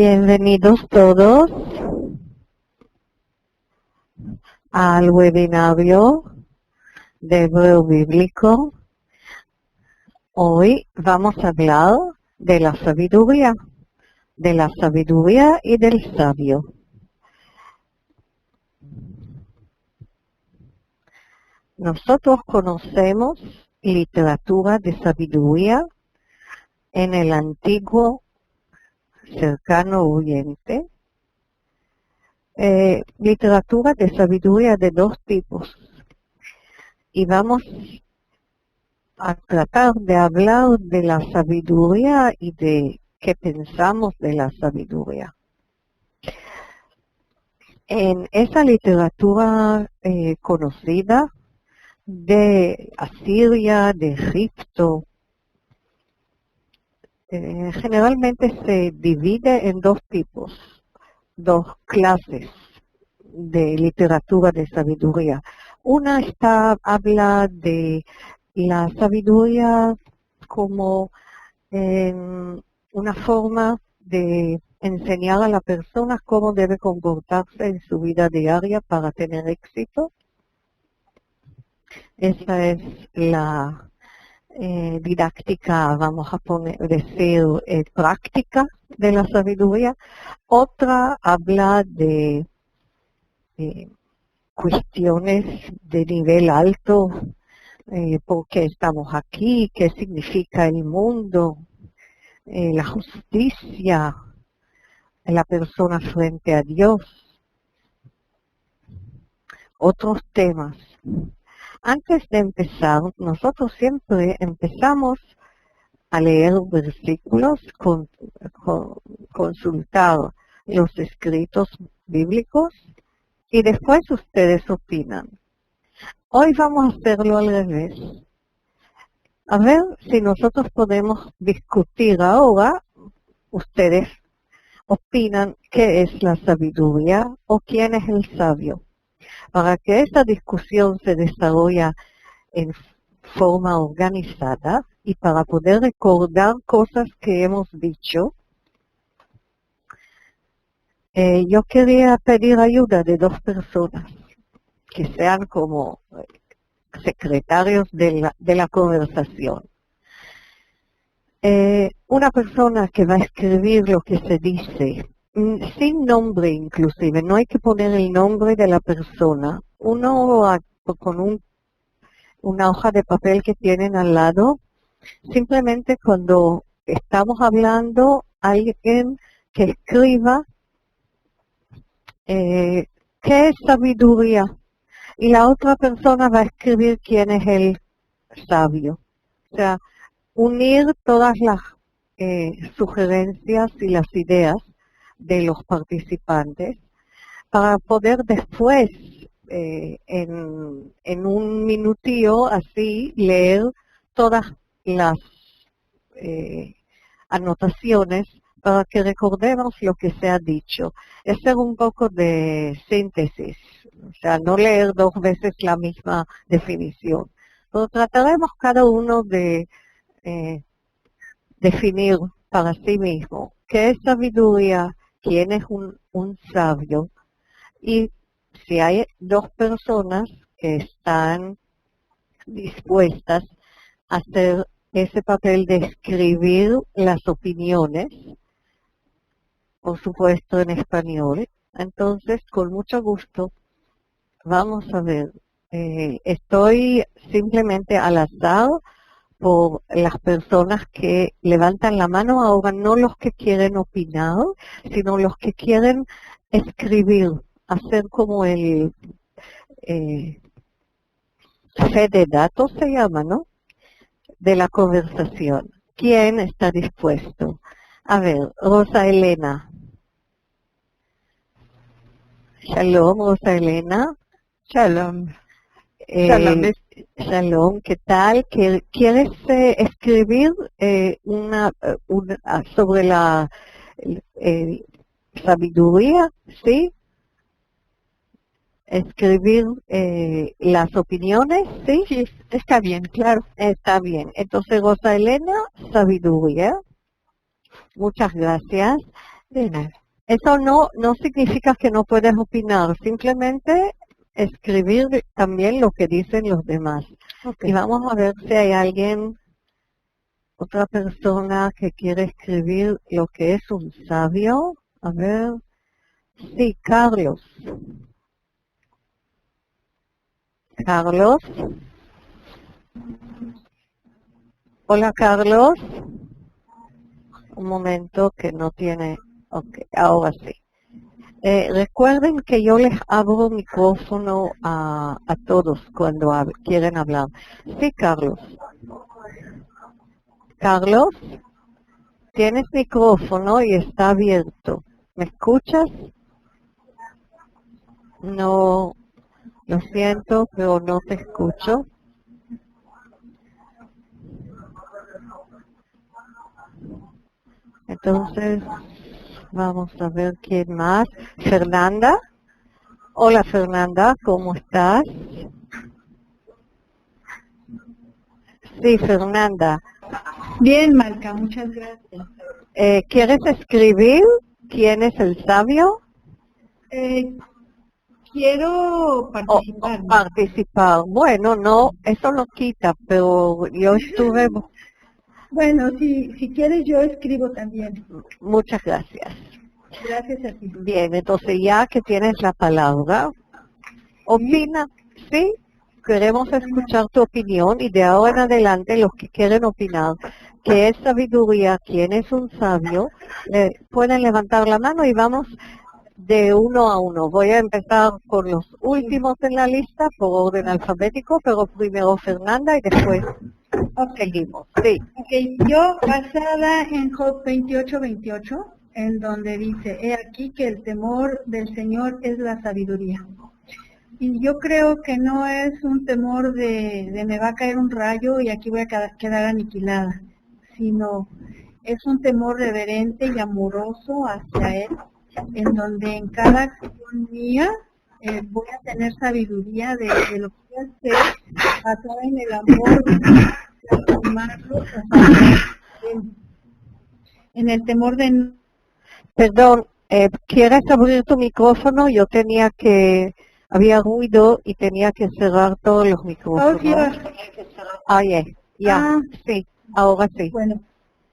Bienvenidos todos al webinario de Hebreo Bíblico. Hoy vamos a hablar de la sabiduría y del sabio. Nosotros conocemos literatura de sabiduría en el antiguo cercano Oriente, literatura de sabiduría de dos tipos, y vamos a tratar de hablar de la sabiduría y de qué pensamos de la sabiduría. En esa literatura conocida de Asiria, de Egipto, generalmente se divide en dos tipos, dos clases de literatura de sabiduría. Una habla de la sabiduría como una forma de enseñar a la persona cómo debe comportarse en su vida diaria para tener éxito. Esa es la didáctica, vamos a decir, práctica de la sabiduría. Otra habla de cuestiones de nivel alto, por qué estamos aquí, qué significa el mundo, la justicia, la persona frente a Dios, otros temas. Antes de empezar, nosotros siempre empezamos a leer versículos, consultar los escritos bíblicos y después ustedes opinan. Hoy vamos a hacerlo al revés. A ver si nosotros podemos discutir ahora, ustedes opinan qué es la sabiduría o quién es el sabio. Para que esta discusión se desarrolle en forma organizada y para poder recordar cosas que hemos dicho, yo quería pedir ayuda de dos personas que sean como secretarios de la conversación. Una persona que va a escribir lo que se dice, sin nombre inclusive, no hay que poner el nombre de la persona. Uno con una hoja de papel que tienen al lado, simplemente cuando estamos hablando, alguien que escriba qué es sabiduría, y la otra persona va a escribir quién es el sabio. O sea, unir todas las sugerencias y las ideas de los participantes para poder después, en un minutillo así, leer todas las anotaciones para que recordemos lo que se ha dicho. Es hacer un poco de síntesis, o sea, no leer dos veces la misma definición. Pero trataremos cada uno de definir para sí mismo qué es sabiduría, quién es un sabio, y si hay dos personas que están dispuestas a hacer ese papel de escribir las opiniones, por supuesto en español, entonces con mucho gusto vamos a ver. Estoy simplemente al azar por las personas que levantan la mano ahora, no los que quieren opinar, sino los que quieren escribir, hacer como el fe de datos se llama, ¿no? De la conversación. ¿Quién está dispuesto? A ver, Rosa Elena. Shalom, Rosa Elena. Shalom. Shalom, ¿qué tal? ¿Quieres escribir sobre la sabiduría? ¿Sí? Escribir las opiniones, ¿sí? Sí, está bien, claro. Está bien. Entonces, Rosa Elena, sabiduría. Muchas gracias. De nada. Eso no significa que no puedes opinar, simplemente escribir también lo que dicen los demás. Ok. Y vamos a ver si hay alguien, otra persona que quiere escribir lo que es un sabio. A ver, sí, Carlos. Carlos. Hola, Carlos. Un momento que no tiene... Ok, ahora sí. Recuerden que yo les abro micrófono a todos cuando quieren hablar. Sí, Carlos. Carlos, tienes micrófono y está abierto. ¿Me escuchas? No, lo siento, pero no te escucho. Entonces, vamos a ver quién más. Fernanda. Hola, Fernanda, ¿cómo estás? Sí, Fernanda. Bien, Malca, muchas gracias. ¿Quieres escribir quién es el sabio? Quiero O participar. participar. Bueno, no, eso no quita, pero yo estuve... Bueno, si quieres yo escribo también. Muchas gracias. Gracias a ti. Bien, entonces ya que tienes la palabra, opina, ¿sí? Queremos escuchar tu opinión y de ahora en adelante los que quieren opinar qué es sabiduría, quién es un sabio, pueden levantar la mano y vamos de uno a uno. Voy a empezar con los últimos en la lista por orden alfabético, pero primero Fernanda y después seguimos. Sí. Ok, yo basada en Job 28:28, en donde dice, he aquí que el temor del Señor es la sabiduría. Y yo creo que no es un temor de me va a caer un rayo y aquí voy a quedar aniquilada, sino es un temor reverente y amoroso hacia Él, en donde en cada acción mía voy a tener sabiduría de lo que voy a hacer, basada en el amor, transformarlo, o sea, en el temor de... Perdón, ¿quieres abrir tu micrófono? Yo tenía que... Había ruido y tenía que cerrar todos los micrófonos. Oh, sí, ya, sí, ahora sí. Bueno,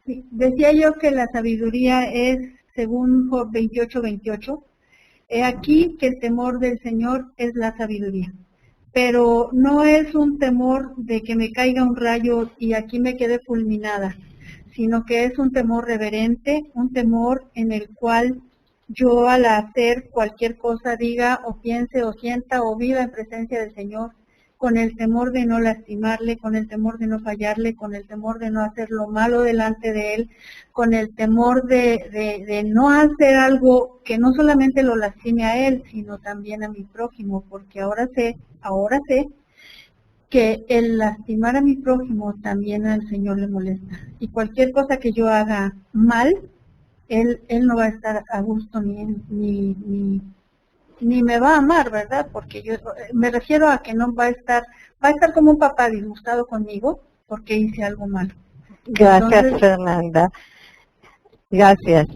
sí, decía yo que la sabiduría es, según Job 28:28, he aquí que el temor del Señor es la sabiduría. Pero no es un temor de que me caiga un rayo y aquí me quede fulminada, sino que es un temor reverente, un temor en el cual yo al hacer cualquier cosa diga o piense o sienta o viva en presencia del Señor, con el temor de no lastimarle, con el temor de no fallarle, con el temor de no hacer lo malo delante de Él, con el temor de no hacer algo que no solamente lo lastime a Él, sino también a mi prójimo, porque ahora sé que el lastimar a mi prójimo también al Señor le molesta. Y cualquier cosa que yo haga mal, Él no va a estar a gusto ni me va a amar, ¿verdad? Porque yo me refiero a que no va a estar como un papá disgustado conmigo porque hice algo malo. Gracias, Entonces, Fernanda. Gracias.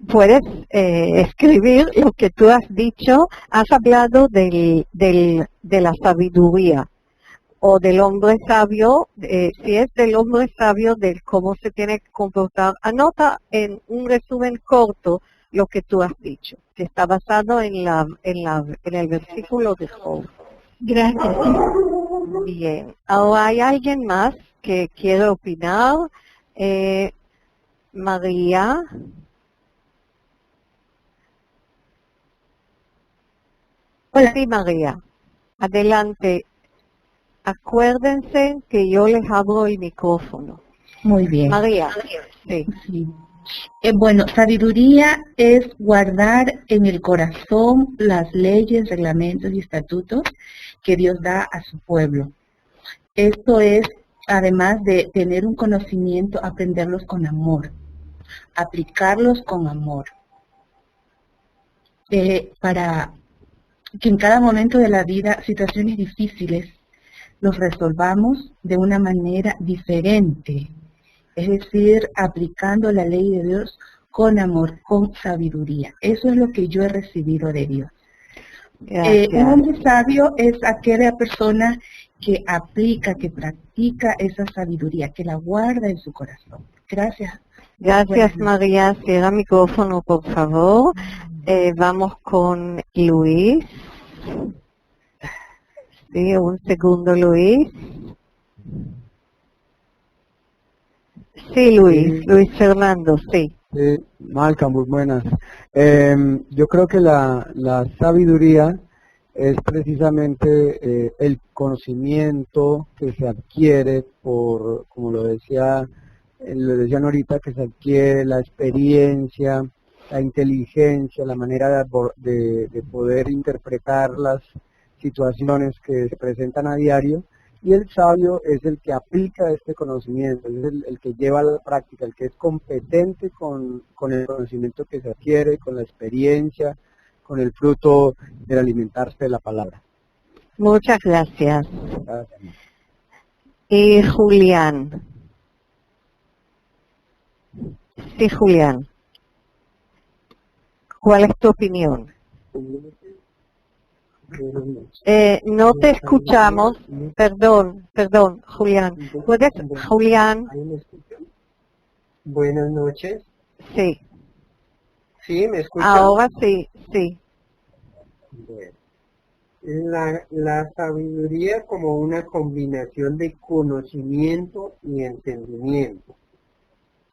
Puedes escribir lo que tú has dicho. Has hablado de la sabiduría o del hombre sabio. Si es del hombre sabio, del cómo se tiene que comportar, anota en un resumen corto lo que tú has dicho, que está basado en el versículo de Job. gracias. Bien. Ahora hay alguien más que quiere opinar. María. Hola. Sí, María. Adelante. Acuérdense que yo les abro el micrófono. Muy bien. María. Sí. Sí. Bueno, sabiduría es guardar en el corazón las leyes, reglamentos y estatutos que Dios da a su pueblo. Esto es, además de tener un conocimiento, aprenderlos con amor, aplicarlos con amor, para que en cada momento de la vida, situaciones difíciles, los resolvamos de una manera diferente. Es decir, aplicando la ley de Dios con amor, con sabiduría. Eso es lo que yo he recibido de Dios. Un hombre sabio es aquella persona que aplica, que practica esa sabiduría, que la guarda en su corazón. Gracias. Gracias, María. Cierra micrófono, por favor. Vamos con Luis. Sí, un segundo, Luis. Sí, Luis. Luis Fernando, sí. Malca, muy buenas. Yo creo que la sabiduría es precisamente el conocimiento que se adquiere por, como lo decían ahorita, que se adquiere la experiencia, la inteligencia, la manera de poder interpretar las situaciones que se presentan a diario. Y el sabio es el que aplica este conocimiento, es el que lleva a la práctica, el que es competente con el conocimiento que se adquiere, con la experiencia, con el fruto del alimentarse de la palabra. Muchas gracias. Gracias. Y Julián. Sí, Julián. ¿Cuál es tu opinión? No te escuchamos. Perdón, Julián. ¿Puedes, Julián? Buenas noches. Sí. ¿Sí? ¿Me escuchan? Ahora sí, sí. Bueno. La sabiduría como una combinación de conocimiento y entendimiento.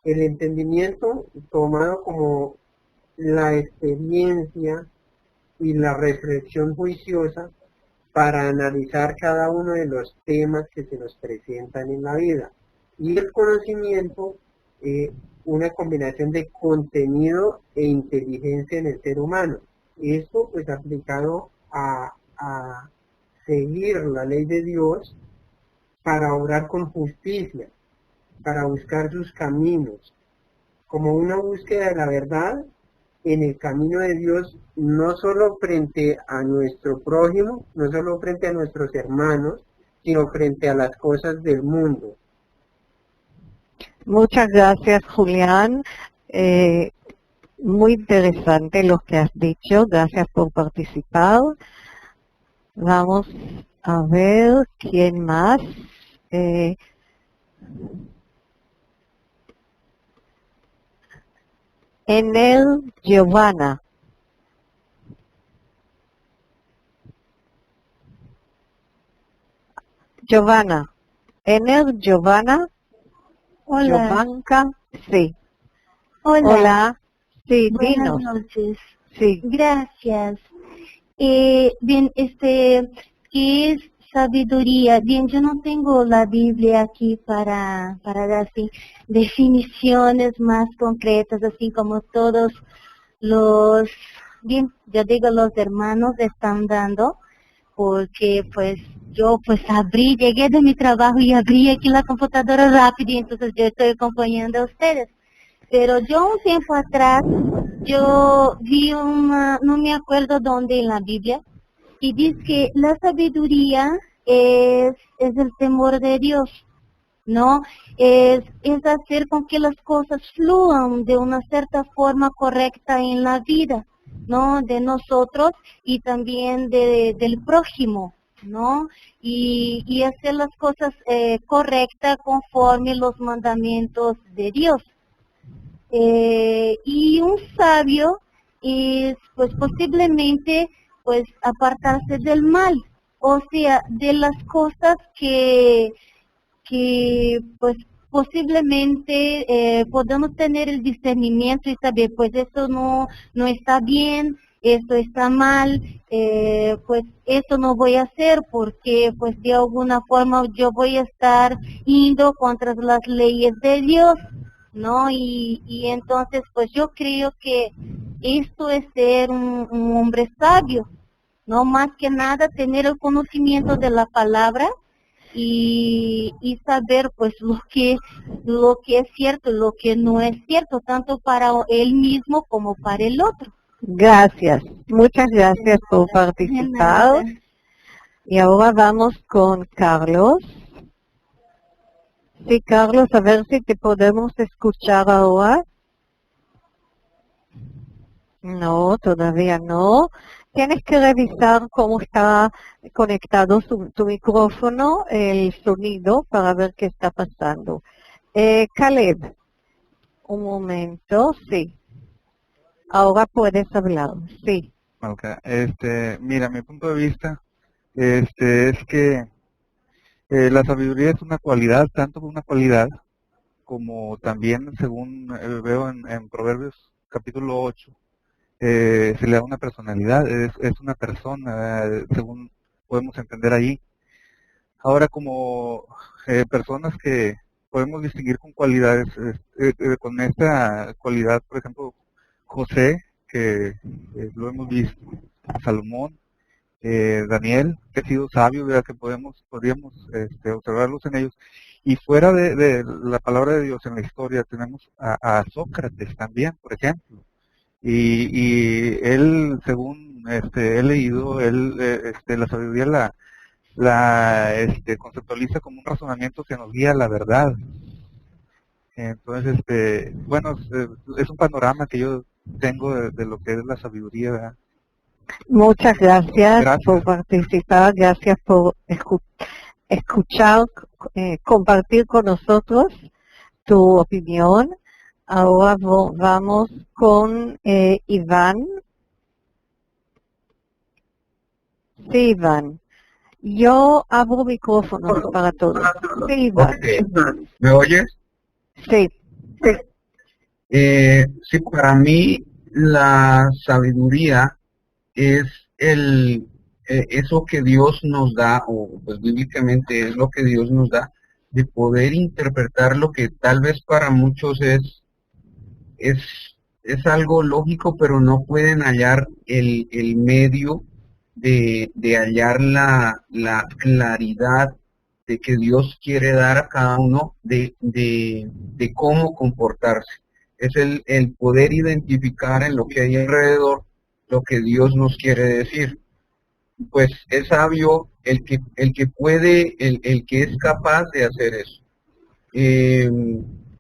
El entendimiento tomado como la experiencia y la reflexión juiciosa para analizar cada uno de los temas que se nos presentan en la vida. Y el conocimiento, una combinación de contenido e inteligencia en el ser humano. Esto pues aplicado a seguir la ley de Dios para obrar con justicia, para buscar sus caminos, como una búsqueda de la verdad en el camino de Dios, no solo frente a nuestro prójimo, no solo frente a nuestros hermanos, sino frente a las cosas del mundo. Muchas gracias, Julián. Muy interesante lo que has dicho. Gracias por participar. Vamos a ver quién más. Enel Giovanna. Enel Giovanna. Hola. Giovanca, sí. Hola. Hola. Sí, Buenas dinos. noches. Sí. Gracias. Bien, ¿qué es sabiduría? Bien, yo no tengo la Biblia aquí para dar así definiciones más concretas, así como todos los, bien, yo digo los hermanos están dando, porque pues yo pues llegué de mi trabajo y abrí aquí la computadora rápido y entonces yo estoy acompañando a ustedes. Pero yo un tiempo atrás, yo vi no me acuerdo dónde en la Biblia, y dice que la sabiduría es el temor de Dios, ¿no? Es hacer con que las cosas fluyan de una cierta forma correcta en la vida, ¿no? De nosotros y también del prójimo, ¿no? Y hacer las cosas correctas conforme los mandamientos de Dios. Y un sabio es, pues posiblemente, pues apartarse del mal, o sea, de las cosas que pues posiblemente podamos tener el discernimiento y saber, pues esto no está bien, esto está mal, pues esto no voy a hacer porque pues de alguna forma yo voy a estar yendo contra las leyes de Dios, ¿no? Y entonces pues yo creo que esto es ser un hombre sabio, ¿no? Más que nada tener el conocimiento de la palabra y saber pues lo que es cierto, lo que no es cierto, tanto para él mismo como para el otro. Gracias, muchas gracias por participar. Y ahora vamos con Carlos. Sí, Carlos, a ver si te podemos escuchar ahora. No, todavía no. Tienes que revisar cómo está conectado tu micrófono, el sonido, para ver qué está pasando. Caleb, un momento, sí. Ahora puedes hablar, sí. Ok, mira, mi punto de vista, es que la sabiduría es una cualidad, tanto una cualidad como también, según veo en Proverbios capítulo 8, se le da una personalidad, es una persona, según podemos entender ahí. Ahora, como personas que podemos distinguir con cualidades, con esta cualidad, por ejemplo, José, que lo hemos visto, Salomón, Daniel, que ha sido sabio, ¿verdad? Que podríamos observarlos en ellos. Y fuera de la palabra de Dios en la historia tenemos a Sócrates también, por ejemplo. Y él, según he leído, la sabiduría conceptualiza como un razonamiento que nos guía a la verdad. Entonces, bueno, es un panorama que yo tengo de lo que es la sabiduría, ¿verdad? Muchas gracias, Gracias. por participar, gracias por escuchar, compartir con nosotros tu opinión. Ahora vamos con Iván. Sí, Iván. Yo abro micrófonos para todos. Sí, Iván. Ok. ¿Me oyes? Sí. Sí, para mí la sabiduría es eso que Dios nos da, o pues bíblicamente es lo que Dios nos da, de poder interpretar lo que tal vez para muchos es algo lógico, pero no pueden hallar el medio de hallar la claridad de que Dios quiere dar a cada uno de cómo comportarse. Es el poder identificar en lo que hay alrededor lo que Dios nos quiere decir. Pues es sabio el que puede, el que es capaz de hacer eso.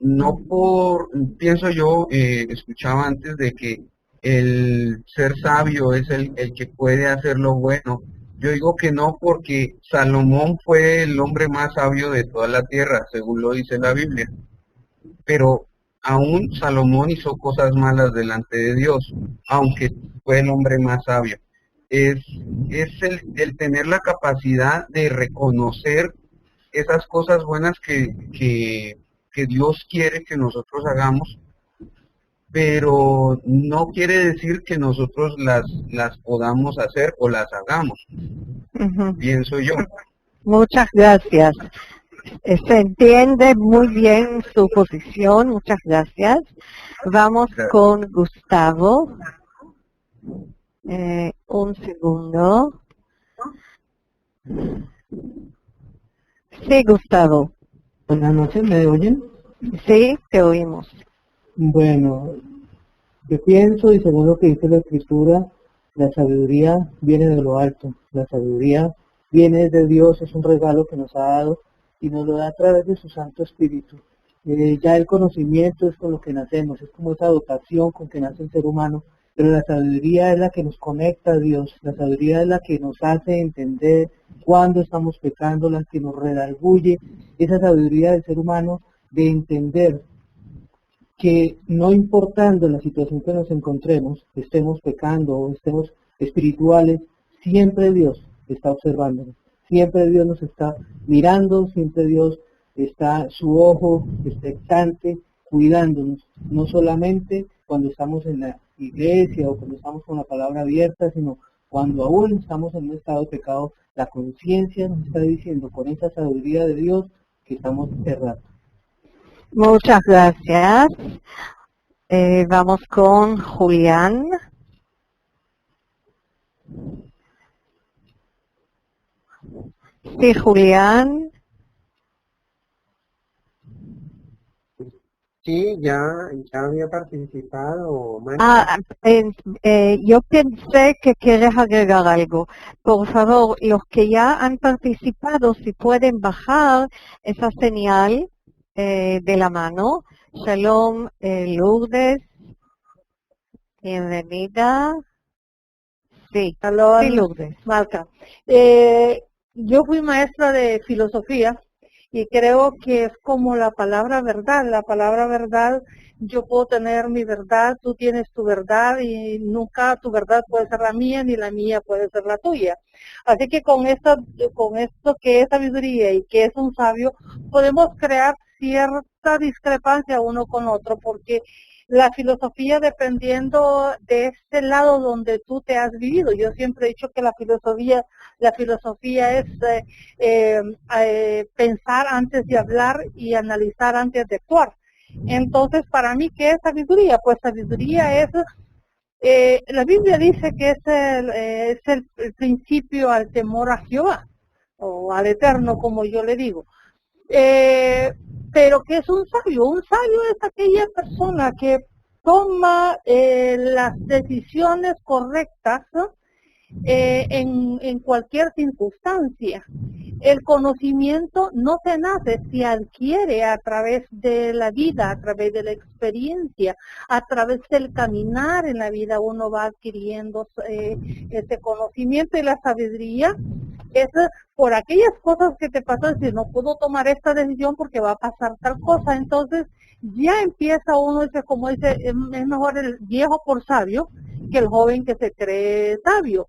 No pienso yo, escuchaba antes de que el ser sabio es el que puede hacer lo bueno. Yo digo que no, porque Salomón fue el hombre más sabio de toda la tierra, según lo dice la Biblia. Pero aún Salomón hizo cosas malas delante de Dios, aunque fue el hombre más sabio. Es el tener la capacidad de reconocer esas cosas buenas que Dios quiere que nosotros hagamos, pero no quiere decir que nosotros las podamos hacer o las hagamos, pienso yo. Muchas gracias. Se entiende muy bien su posición, muchas gracias. Vamos con Gustavo. Un segundo. Sí, Gustavo. Buenas noches, ¿me oyen? Sí, te oímos. Bueno, yo pienso, y según lo que dice la Escritura, la sabiduría viene de lo alto. La sabiduría viene de Dios, es un regalo que nos ha dado y nos lo da a través de su Santo Espíritu. Ya el conocimiento es con lo que nacemos, es como esa dotación con que nace el ser humano, pero la sabiduría es la que nos conecta a Dios, la sabiduría es la que nos hace entender cuándo estamos pecando, la que nos redarguye, esa sabiduría del ser humano de entender que no importando la situación que nos encontremos, estemos pecando o estemos espirituales, siempre Dios está observándonos, siempre Dios nos está mirando, siempre Dios está, su ojo expectante, cuidándonos, no solamente cuando estamos en la iglesia o cuando estamos con la palabra abierta, sino cuando aún estamos en un estado de pecado, la conciencia nos está diciendo con esa sabiduría de Dios que estamos errados. Muchas gracias. Vamos con Julián. Sí, Julián. Sí, ya había participado. Yo pensé que quieres agregar algo. Por favor, los que ya han participado, si pueden bajar esa señal de la mano. Shalom, Lourdes, Bienvenida. Sí, Aló, sí, Lourdes. Marca. Yo fui maestra de filosofía y creo que es como la palabra verdad. La palabra verdad, yo puedo tener mi verdad, tú tienes tu verdad y nunca tu verdad puede ser la mía ni la mía puede ser la tuya. Así que con esto que es sabiduría y que es un sabio, podemos crear cierta discrepancia uno con otro porque la filosofía dependiendo de ese lado donde tú te has vivido. Yo siempre he dicho que la filosofía es pensar antes de hablar y analizar antes de actuar. Entonces, para mí, ¿qué es sabiduría? Pues sabiduría es, la Biblia dice que es el principio al temor a Jehová, o al Eterno, como yo le digo. Pero ¿qué es un sabio? Un sabio es aquella persona que toma las decisiones correctas, ¿no? En cualquier circunstancia. El conocimiento no se nace, se adquiere a través de la vida, a través de la experiencia, a través del caminar en la vida uno va adquiriendo ese conocimiento y la sabiduría es por aquellas cosas que te pasan, si no puedo tomar esta decisión porque va a pasar tal cosa, entonces ya empieza uno, como dice, es mejor el viejo por sabio que el joven que se cree sabio,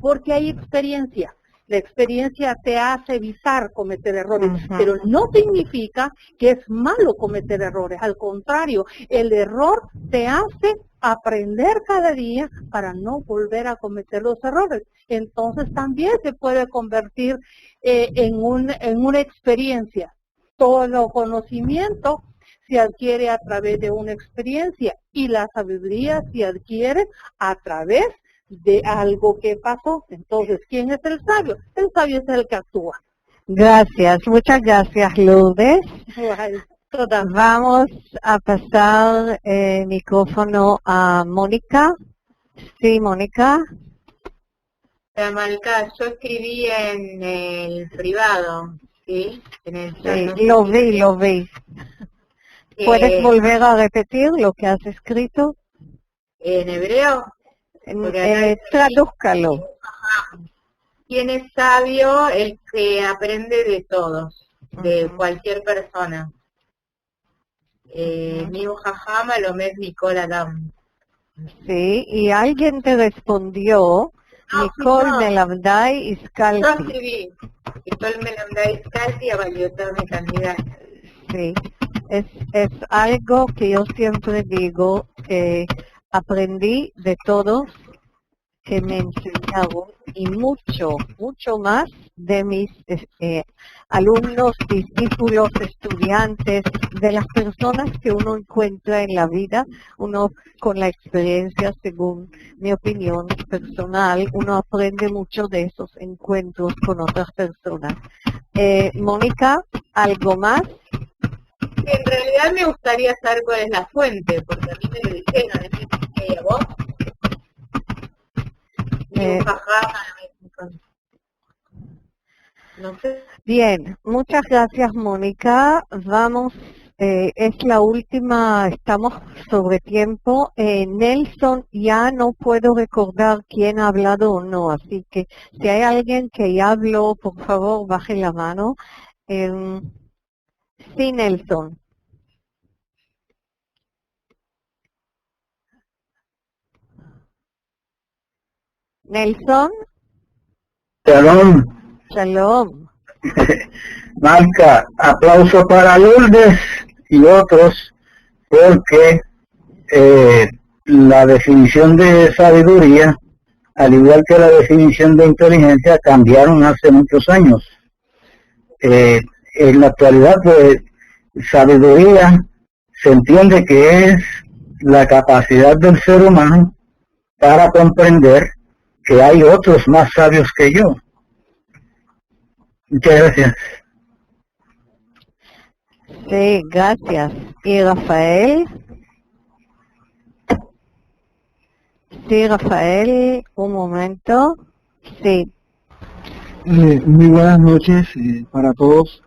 porque hay experiencia. La experiencia te hace evitar cometer errores, pero no significa que es malo cometer errores. Al contrario, el error te hace aprender cada día para no volver a cometer los errores. Entonces también se puede convertir en una experiencia. Todo el conocimiento se adquiere a través de una experiencia y la sabiduría se adquiere a través de algo que pasó. Entonces, ¿quién es el sabio? El sabio es el que actúa. Gracias, muchas gracias, Lourdes. Todas. Vamos a pasar el micrófono a Mónica. Sí, Mónica. Malca, yo escribí en el privado, ¿sí? En el chat, Sí, no sé lo si vi. ¿Puedes volver a repetir lo que has escrito? ¿En hebreo? Tradúzcalo. ¿Quién es sabio? El que aprende de todos, de cualquier persona. Miu Jajama lo mes Nicole Adam. Sí, y alguien te respondió, Nicole Melamdai Iskalti. Yo escribí, Nicole Melamdai Iskalti a Valiotar candidata. Sí, es algo que yo siempre digo, que aprendí de todos que me enseñaron y mucho más de mis alumnos, discípulos, estudiantes, de las personas que uno encuentra en la vida, uno con la experiencia, según mi opinión personal, uno aprende mucho de esos encuentros con otras personas. Mónica, ¿algo más? En realidad me gustaría saber cuál es la fuente, porque a mí me lo dijeron, ¿a vos? No sé. Bien, muchas gracias, Mónica. Vamos, es la última, estamos sobre tiempo. Nelson, ya no puedo recordar quién ha hablado o no, así que si hay alguien que ya habló, por favor, baje la mano. Sí, Nelson. Nelson. Shalom. Shalom. Marca, aplauso para Lourdes y otros, porque la definición de sabiduría, al igual que la definición de inteligencia, cambiaron hace muchos años. En la actualidad, pues, sabiduría se entiende que es la capacidad del ser humano para comprender que hay otros más sabios que yo. Muchas gracias. Sí, gracias. ¿Y Rafael? Sí, Rafael, un momento. Sí. Muy buenas noches para todos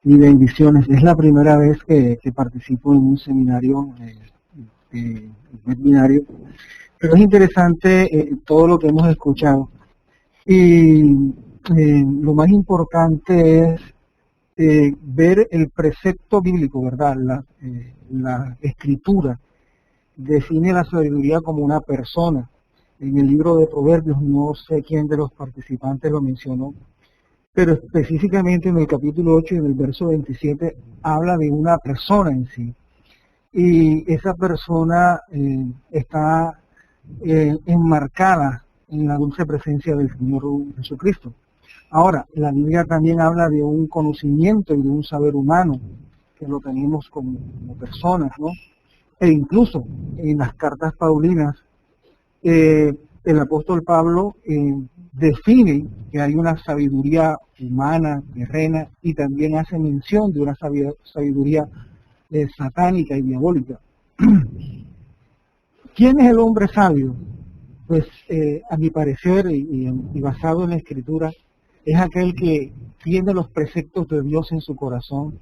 y bendiciones. Es la primera vez que participo en un seminario el binario, pero es interesante todo lo que hemos escuchado. Y lo más importante es ver el precepto bíblico, ¿verdad? La escritura define la sabiduría como una persona. En el libro de Proverbios, no sé quién de los participantes lo mencionó, pero específicamente en el capítulo 8 y en el verso 27 habla de una persona en sí. Y esa persona está enmarcada en la dulce presencia del Señor Jesucristo. Ahora, la Biblia también habla de un conocimiento y de un saber humano, que lo tenemos como personas, ¿no? E incluso en las cartas paulinas, el apóstol Pablo define que hay una sabiduría humana, terrena, y también hace mención de una sabiduría satánica y diabólica. ¿Quién es el hombre sabio? Pues a mi parecer, y basado en la Escritura, es aquel que tiene los preceptos de Dios en su corazón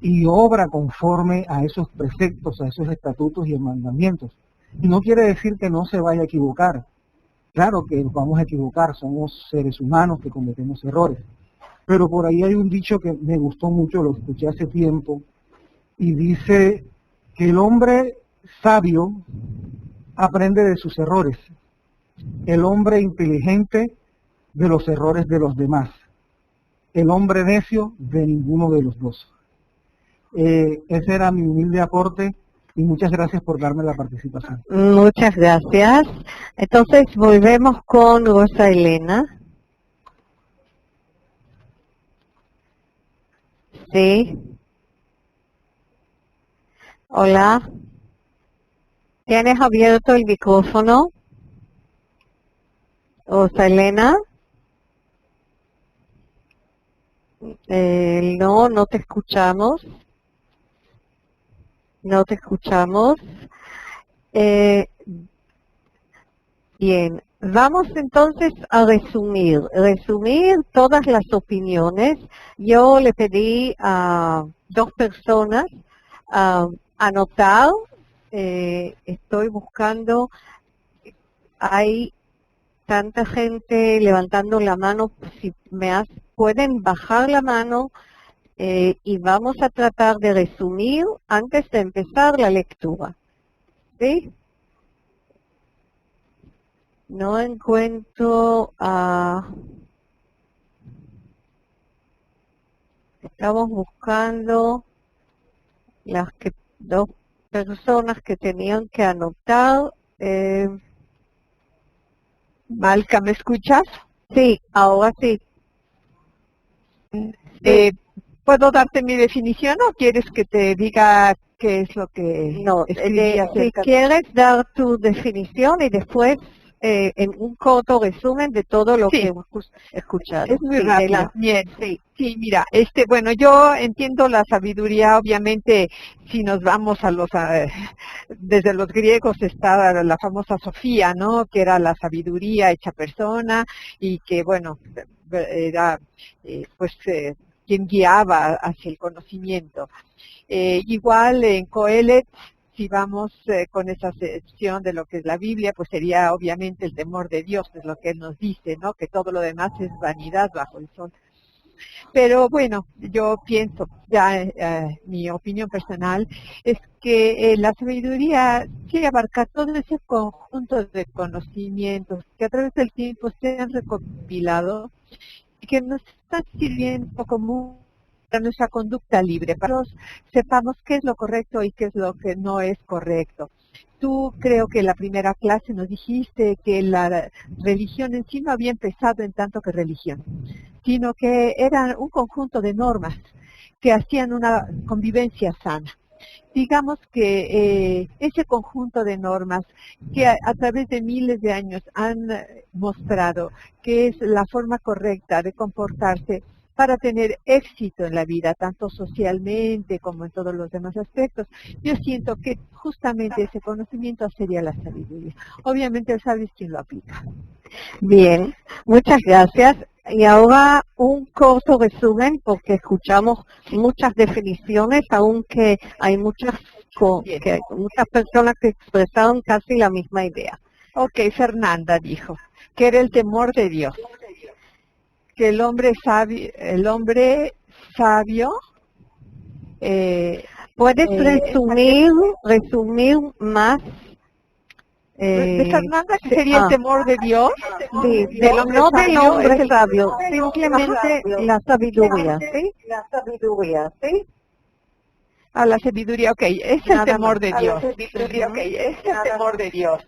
y obra conforme a esos preceptos, a esos estatutos y mandamientos. Y no quiere decir que no se vaya a equivocar. Claro que nos vamos a equivocar, somos seres humanos que cometemos errores. Pero por ahí hay un dicho que me gustó mucho, lo escuché hace tiempo, y dice que el hombre sabio aprende de sus errores, el hombre inteligente de los errores de los demás, el hombre necio de ninguno de los dos. Ese era mi humilde aporte y muchas gracias por darme la participación. Muchas gracias. Entonces volvemos con Rosa Elena. Sí. Hola. ¿Tienes abierto el micrófono? Rosa Elena. No, no te escuchamos. No te escuchamos. Bien, vamos entonces a resumir todas las opiniones. Yo le pedí a 2 personas anotar. Estoy buscando, hay tanta gente levantando la mano, si pueden bajar la mano. Y vamos a tratar de resumir antes de empezar la lectura. ¿Sí? No encuentro a... Estamos buscando las 2 personas que tenían que anotar. Malca, ¿me escuchas? Sí, ahora sí. ¿Puedo darte mi definición o quieres que te diga qué es lo que no, si quieres dar tu definición y después en un corto resumen de todo lo que hemos escuchado. Es muy rápido. Bien, sí, mira, bueno, yo entiendo la sabiduría, obviamente, si nos vamos a desde los griegos estaba la famosa Sofía, ¿no? Que era la sabiduría hecha persona y que, bueno, era, quien guiaba hacia el conocimiento. Igual en Coelet, si vamos con esa sección de lo que es la Biblia, pues sería obviamente el temor de Dios, es lo que Él nos dice, ¿no? Que todo lo demás es vanidad bajo el sol. Pero bueno, yo pienso, ya mi opinión personal, es que la sabiduría sí abarca todo ese conjunto de conocimientos que a través del tiempo se han recopilado y que nos están sirviendo como para nuestra conducta libre, para que sepamos qué es lo correcto y qué es lo que no es correcto. Tú creo que en la primera clase nos dijiste que la religión en sí no había empezado en tanto que religión, sino que eran un conjunto de normas que hacían una convivencia sana. Digamos que ese conjunto de normas que a través de miles de años han mostrado que es la forma correcta de comportarse para tener éxito en la vida, tanto socialmente como en todos los demás aspectos. Yo siento que justamente ese conocimiento sería la sabiduría. Obviamente el sabio es quien lo aplica. Bien, muchas gracias. Y ahora un corto resumen, porque escuchamos muchas definiciones, aunque hay muchas que hay muchas personas que expresaron casi la misma idea. Ok, Fernanda dijo que era el temor de Dios, que el hombre sabio, puedes resumir más. De Fernanda, que sería el temor de Dios, Sí, no del hombre sabio, simplemente la sabiduría, ¿sí? La sabiduría, ¿sí? A la sabiduría, ok, es el temor de Dios. A la sabiduría, ok, es el temor de Dios.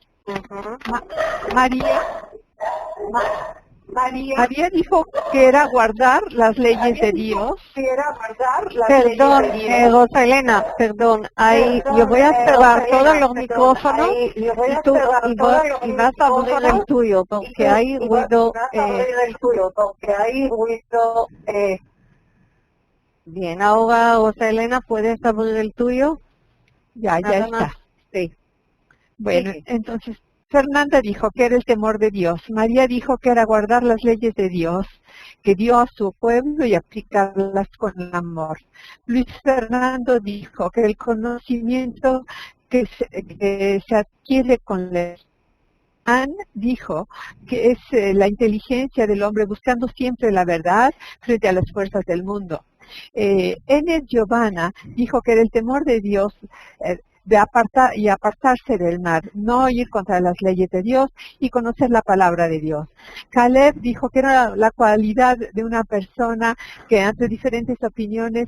María dijo que era guardar las leyes de Dios. Perdón, Rosalena, perdón, yo voy a cerrar todos los micrófonos y vas a abrir el tuyo porque hay ruido. Bien, ahora Rosalena, ¿puedes abrir el tuyo? Ya está. Sí. Bueno, entonces Fernanda dijo que era el temor de Dios. María dijo que era guardar las leyes de Dios, que dio a su pueblo y aplicarlas con amor. Luis Fernando dijo que el conocimiento que se adquiere con la... Anne dijo que es la inteligencia del hombre buscando siempre la verdad frente a las fuerzas del mundo. Enes Giovanna dijo que era el temor de Dios de apartarse del mal, no ir contra las leyes de Dios y conocer la palabra de Dios. Caleb dijo que era la cualidad de una persona que ante diferentes opiniones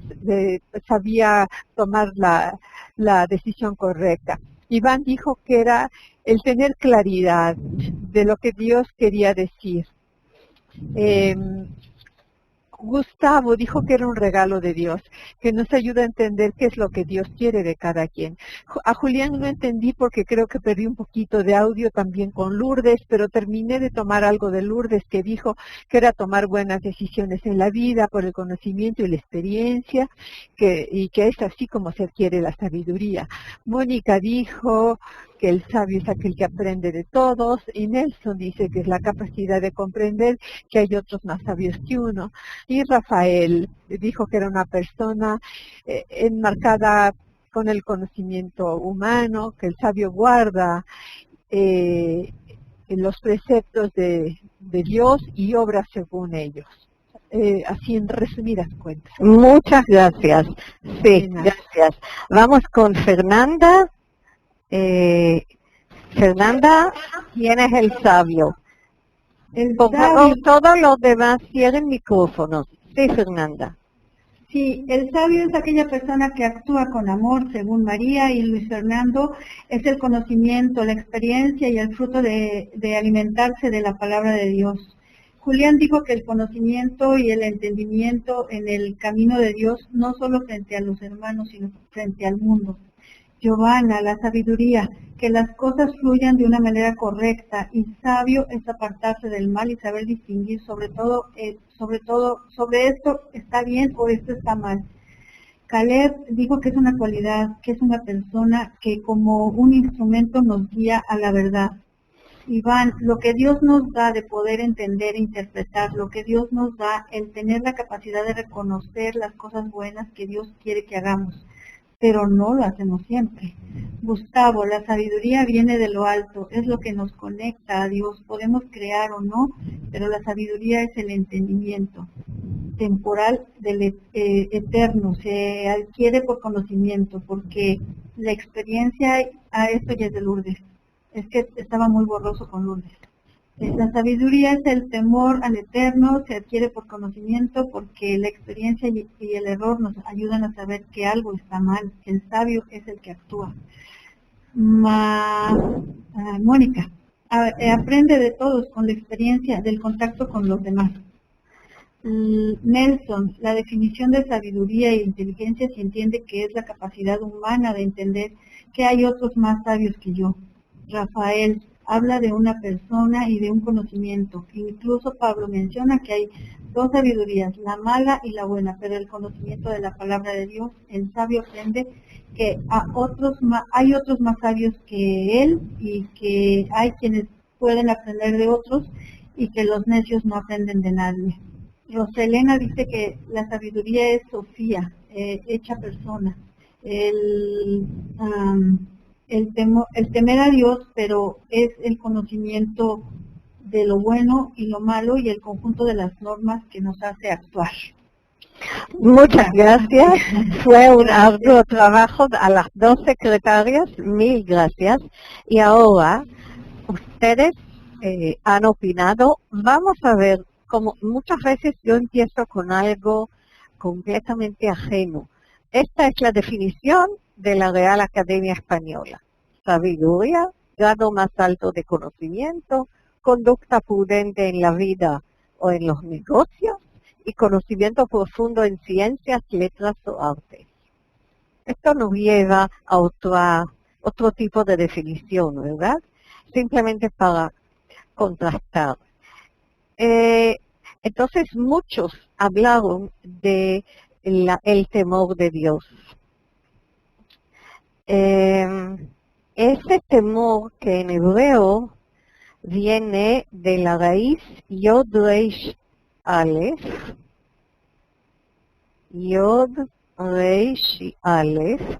sabía tomar la decisión correcta. Iván dijo que era el tener claridad de lo que Dios quería decir. Gustavo dijo que era un regalo de Dios, que nos ayuda a entender qué es lo que Dios quiere de cada quien. A Julián no entendí porque creo que perdí un poquito de audio también con Lourdes, pero terminé de tomar algo de Lourdes que dijo que era tomar buenas decisiones en la vida por el conocimiento y la experiencia, y que es así como se adquiere la sabiduría. Mónica dijo que el sabio es aquel que aprende de todos, y Nelson dice que es la capacidad de comprender que hay otros más sabios que uno. Y Rafael dijo que era una persona enmarcada con el conocimiento humano, que el sabio guarda los preceptos de Dios y obra según ellos. Así en resumidas cuentas. Muchas gracias. Sí, gracias. Vamos con Fernanda. Fernanda, ¿quién es el sabio? Por favor, todos los demás cierren micrófonos. Sí, Fernanda. Sí, el sabio es aquella persona que actúa con amor, según María, y Luis Fernando es el conocimiento, la experiencia y el fruto de alimentarse de la palabra de Dios. Julián dijo que el conocimiento y el entendimiento en el camino de Dios, no solo frente a los hermanos, sino frente al mundo. Giovanna, la sabiduría, que las cosas fluyan de una manera correcta, y sabio es apartarse del mal y saber distinguir sobre esto está bien o esto está mal. Caleb dijo que es una cualidad, que es una persona que como un instrumento nos guía a la verdad. Iván, lo que Dios nos da de poder entender e interpretar, lo que Dios nos da, el tener la capacidad de reconocer las cosas buenas que Dios quiere que hagamos, pero no lo hacemos siempre. Gustavo, la sabiduría viene de lo alto, es lo que nos conecta a Dios, podemos crear o no, pero la sabiduría es el entendimiento temporal del eterno, se adquiere por conocimiento, porque la experiencia, esto ya es de Lourdes, es que estaba muy borroso con Lourdes. La sabiduría es el temor al eterno, se adquiere por conocimiento porque la experiencia y el error nos ayudan a saber que algo está mal. El sabio es el que actúa. Mónica, aprende de todos con la experiencia del contacto con los demás. Nelson, la definición de sabiduría e inteligencia se entiende que es la capacidad humana de entender que hay otros más sabios que yo. Rafael, habla de una persona y de un conocimiento. Incluso Pablo menciona que hay dos sabidurías, la mala y la buena, pero el conocimiento de la palabra de Dios, el sabio aprende que hay otros más sabios que él y que hay quienes pueden aprender de otros y que los necios no aprenden de nadie. Roselena dice que la sabiduría es Sofía, hecha persona. el temer a Dios, pero es el conocimiento de lo bueno y lo malo y el conjunto de las normas que nos hace actuar. Muchas gracias. Fue un arduo trabajo a las dos secretarias. Mil gracias. Y ahora, ustedes han opinado. Vamos a ver, como muchas veces yo empiezo con algo completamente ajeno. Esta es la definición de la Real Academia Española. Sabiduría, grado más alto de conocimiento, conducta prudente en la vida o en los negocios, y conocimiento profundo en ciencias, letras o artes. Esto nos lleva a otro tipo de definición, ¿verdad? Simplemente para contrastar. Entonces muchos hablaron de el temor de Dios. Ese temor que en hebreo viene de la raíz Yod Reish Aleph, Yod Reish y Aleph,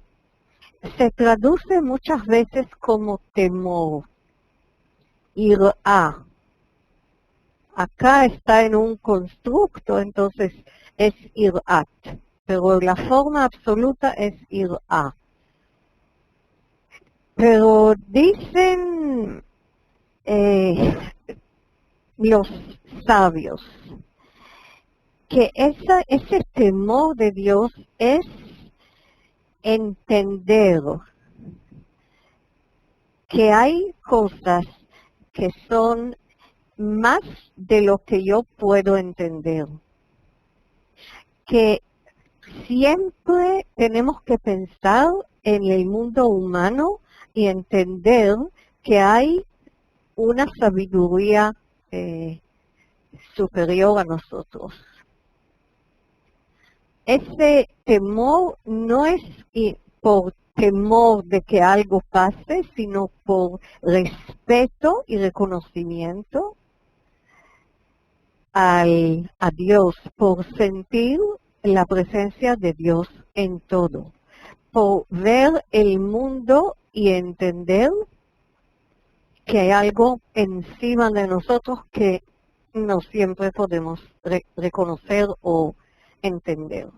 se traduce muchas veces como temor, Irá. Acá está en un constructo, entonces es Irat, pero la forma absoluta es Irá. Pero dicen los sabios que ese temor de Dios es entender que hay cosas que son más de lo que yo puedo entender. Que siempre tenemos que pensar en el mundo humano y entender que hay una sabiduría superior a nosotros. Ese temor no es por temor de que algo pase, sino por respeto y reconocimiento a Dios, por sentir la presencia de Dios en todo, por ver el mundo y entender que hay algo encima de nosotros que no siempre podemos reconocer o entender.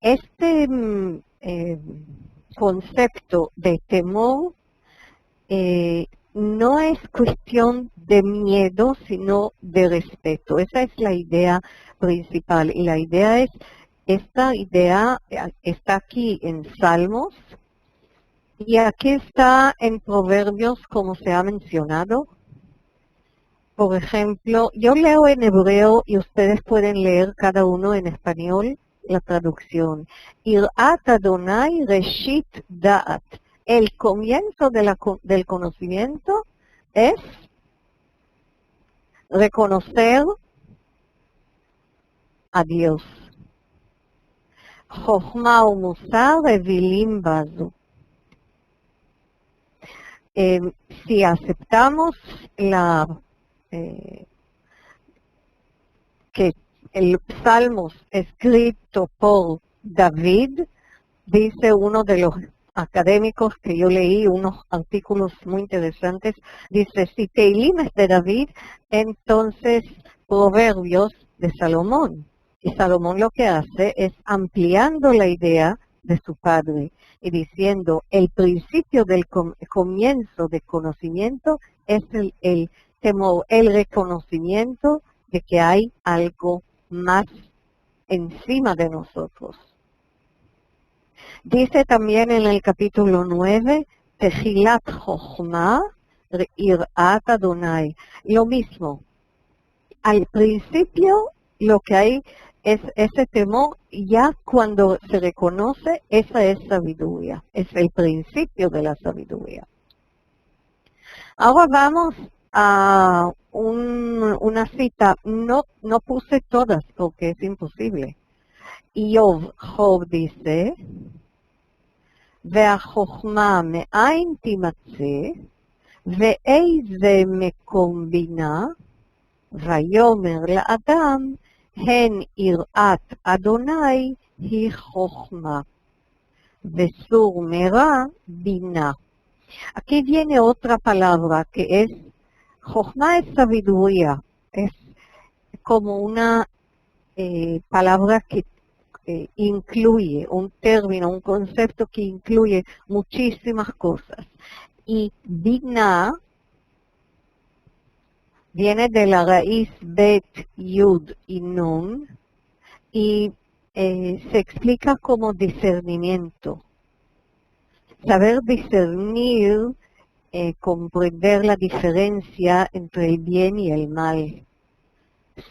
Este concepto de temor no es cuestión de miedo, sino de respeto. Esa es la idea principal. Y la idea es, esta idea está aquí en Salmos, y aquí está en Proverbios, como se ha mencionado. Por ejemplo, yo leo en hebreo y ustedes pueden leer cada uno en español la traducción. Irat Adonai Reshit Da'at. El comienzo del conocimiento es reconocer a Dios. Chochma u Musar Revilim Bazu. Si aceptamos que el Salmos escrito por David, dice uno de los académicos que yo leí, unos artículos muy interesantes, dice, si Teilim es de David, entonces Proverbios de Salomón. Y Salomón lo que hace es ampliando la idea de su padre y diciendo, el principio del comienzo de conocimiento es el temor, el reconocimiento de que hay algo más encima de nosotros. Dice también en el capítulo 9, Tejilat Chochma Irat Adonai. Lo mismo. Al principio lo que hay es ese temor, ya cuando se reconoce, esa es sabiduría. Es el principio de la sabiduría. Ahora vamos a una cita. No puse todas porque es imposible. Job dice, והחוכמה מאין תימצא, ואיזה מקום בינה, ויאמר לאדם, הן יראת אדוני, hi chochma, vesur mera bina. Aquí viene otra palabra que es, chochma es sabiduría, es como una palabra que incluye un término, un concepto que incluye muchísimas cosas. Y bina viene de la raíz bet, yud y nun, y se explica como discernimiento. Saber discernir, comprender la diferencia entre el bien y el mal.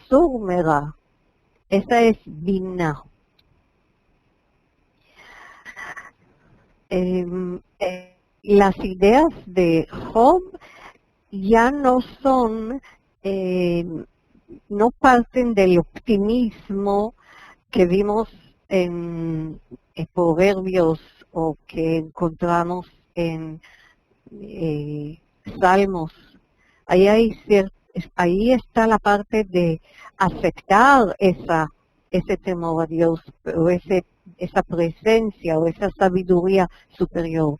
Surmera, esa es bina. Las ideas de Job ya no son, no parten del optimismo que vimos en Proverbios o que encontramos en Salmos. Ahí está la parte de aceptar ese temor a Dios, o esa presencia o esa sabiduría superior.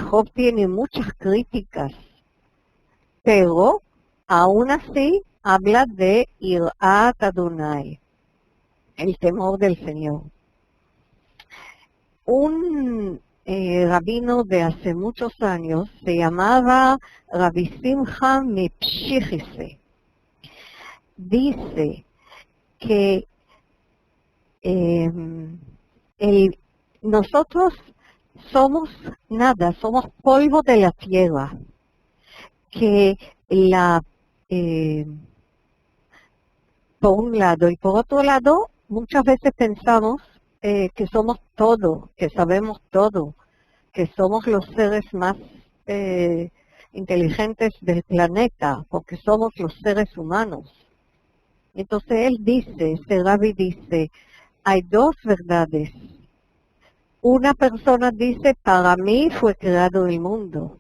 Job tiene muchas críticas, pero aún así habla de Irat Adonai, el temor del Señor. Un rabino de hace muchos años se llamaba Rabbi Simcha Mipshichise. Dice que nosotros somos nada, somos polvo de la tierra, que por un lado y por otro lado muchas veces pensamos que somos todo, que sabemos todo, que somos los seres más inteligentes del planeta, porque somos los seres humanos. Entonces él dice, este rabbi dice, hay dos verdades. Una persona dice, para mí fue creado el mundo.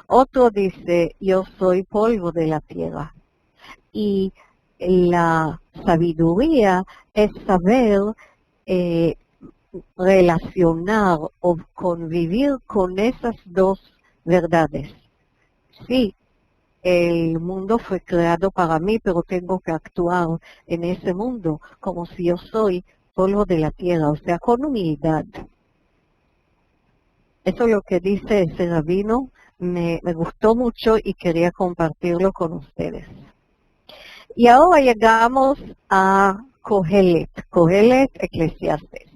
Otro dice, yo soy polvo de la tierra. Y la sabiduría es saber relacionar o convivir con esas dos verdades. Sí, el mundo fue creado para mí, pero tengo que actuar en ese mundo como si yo soy polvo de la tierra, o sea, con humildad. Eso es lo que dice ese rabino, me gustó mucho y quería compartirlo con ustedes. Y ahora llegamos a Kohelet, Eclesiastes.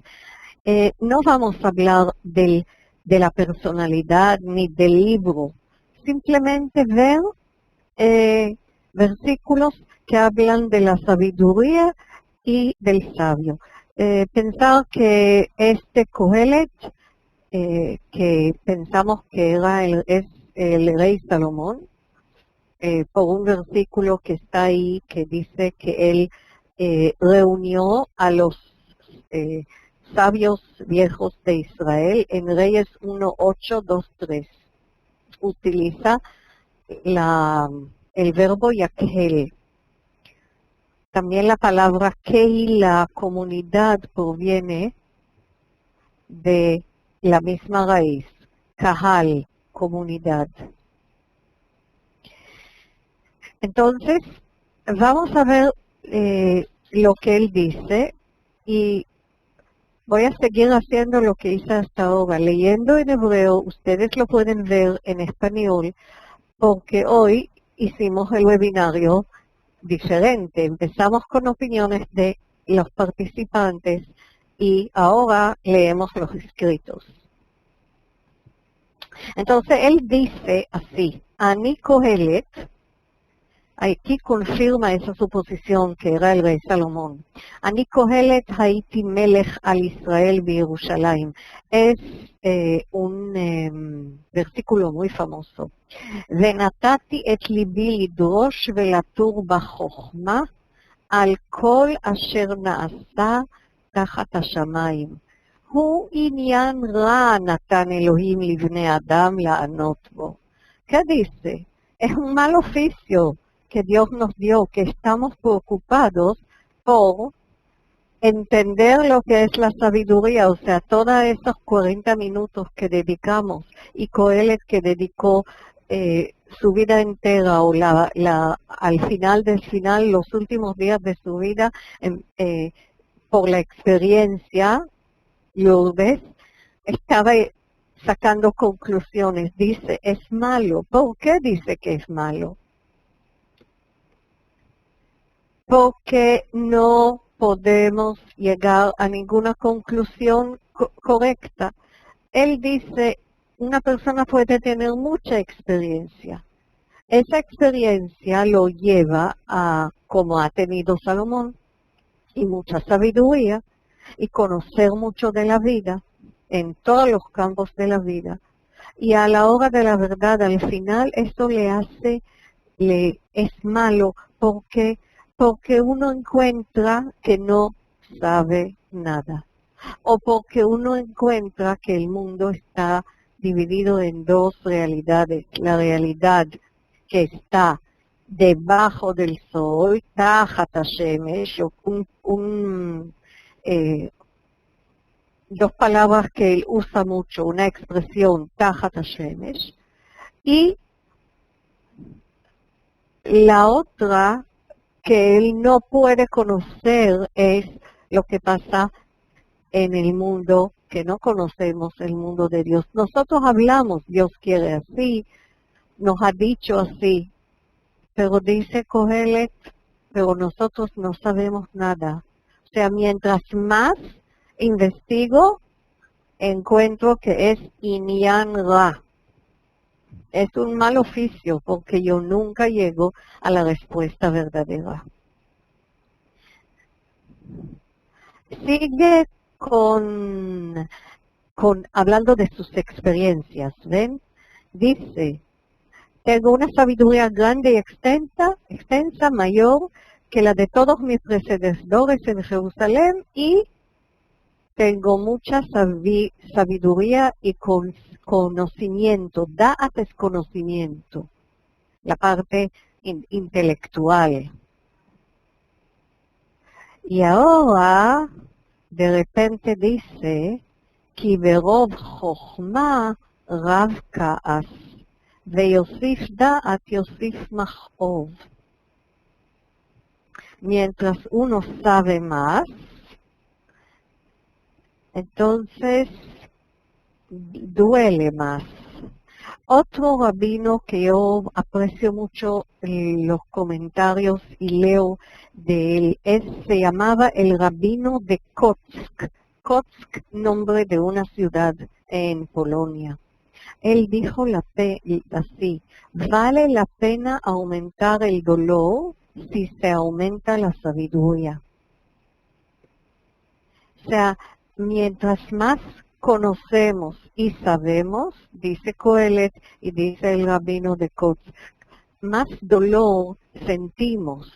No vamos a hablar de la personalidad ni del libro, simplemente ver versículos que hablan de la sabiduría y del sabio. Pensar que este Kohelet, que pensamos que es el rey Salomón, por un versículo que está ahí que dice que él reunió a los sabios viejos de Israel en Reyes 1:8-2:3. Utiliza el verbo yakhel. También la palabra kei, la comunidad, proviene de la misma raíz, kahal, comunidad. Entonces, vamos a ver lo que él dice y voy a seguir haciendo lo que hice hasta ahora, leyendo en hebreo. Ustedes lo pueden ver en español porque hoy hicimos el webinario diferente. Empezamos con opiniones de los participantes y ahora leemos los escritos. Entonces él dice así, Ani Kohelet, aquí confirma esa suposición que era el rey Salomón. Ani Kohelet haiti melech al Israel b'Yerushalayim. Es un versículo muy famoso. Venatati et libi lidrosh velatur b'chochma al kol asher na'asa tachat hashamayim. hu inyan ra natan Elohim libnei Adam la'anot bo. ¿Qué dice? Es un mal oficio que Dios nos dio, que estamos preocupados por entender lo que es la sabiduría, o sea, todos esos 40 minutos que dedicamos y Coelet que dedicó su vida entera o al final del final, los últimos días de su vida, por la experiencia, Lourdes estaba sacando conclusiones. Dice, es malo. ¿Por qué dice que es malo? Porque no podemos llegar a ninguna conclusión correcta. Él dice, una persona puede tener mucha experiencia. Esa experiencia lo lleva a, como ha tenido Salomón, y mucha sabiduría, y conocer mucho de la vida, en todos los campos de la vida. Y a la hora de la verdad, al final, esto es malo porque uno encuentra que no sabe nada. O porque uno encuentra que el mundo está dividido en dos realidades. La realidad que está debajo del sol, Tajat Hashemesh, dos palabras que él usa mucho, una expresión, Tajat Hashemesh, y la otra que él no puede conocer es lo que pasa en el mundo que no conocemos, el mundo de Dios. Nosotros hablamos, Dios quiere así, nos ha dicho así, pero dice Kohelet, pero nosotros no sabemos nada. O sea, mientras más investigo, encuentro que es Inyan Ra. Es un mal oficio porque yo nunca llego a la respuesta verdadera. Sigue hablando de sus experiencias, ¿ven? Dice, tengo una sabiduría grande y extensa, mayor que la de todos mis predecesores en Jerusalén, y tengo mucha sabiduría y conocimiento. Da'at es conocimiento, la parte intelectual. Y ahora, de repente dice, Ki berov chochma rav ka'as, veyosif da'at yosif machov. Mientras uno sabe más, entonces duele más. Otro rabino que yo aprecio mucho los comentarios y leo de él, se llamaba el rabino de Kotsk. Kotsk, nombre de una ciudad en Polonia. Él dijo así, vale la pena aumentar el dolor si se aumenta la sabiduría. O sea, mientras más conocemos y sabemos, dice Kohelet y dice el rabino de Kotsk, más dolor sentimos.